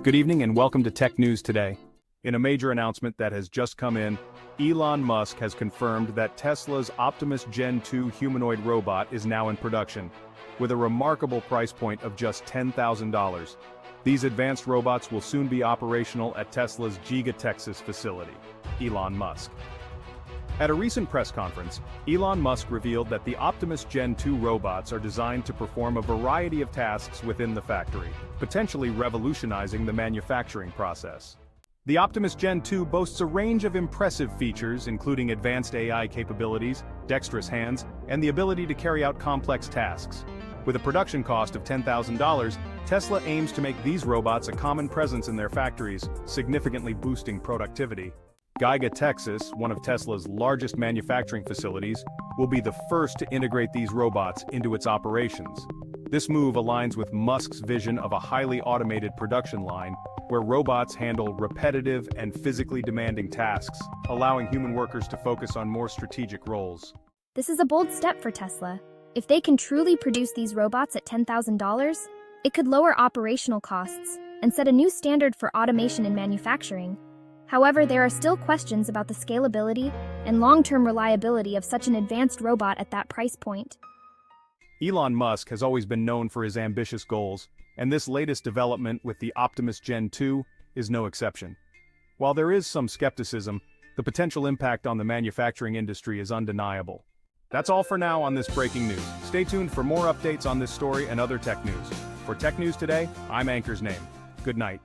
Good evening and welcome to Tech News Today. In a major announcement that has just come in, Elon Musk has confirmed that Tesla's Optimus Gen 2 humanoid robot is now in production, with a remarkable price point of just $10,000. These advanced robots will soon be operational at Tesla's Giga Texas facility. Elon Musk. At a recent press conference, Elon Musk revealed that the Optimus Gen 2 robots are designed to perform a variety of tasks within the factory, potentially revolutionizing the manufacturing process. The Optimus Gen 2 boasts a range of impressive features, including advanced AI capabilities, dexterous hands, and the ability to carry out complex tasks. With a production cost of $10,000, Tesla aims to make these robots a common presence in their factories, significantly boosting productivity. Giga Texas, one of Tesla's largest manufacturing facilities, will be the first to integrate these robots into its operations. This move aligns with Musk's vision of a highly automated production line, where robots handle repetitive and physically demanding tasks, allowing human workers to focus on more strategic roles. This is a bold step for Tesla. If they can truly produce these robots at $10,000, it could lower operational costs and set a new standard for automation in manufacturing. However, there are still questions about the scalability and long-term reliability of such an advanced robot at that price point. Elon Musk has always been known for his ambitious goals, and this latest development with the Optimus Gen 2 is no exception. While there is some skepticism, the potential impact on the manufacturing industry is undeniable. That's all for now on this breaking news. Stay tuned for more updates on this story and other tech news. For Tech News Today, I'm Anchor's Name. Good night.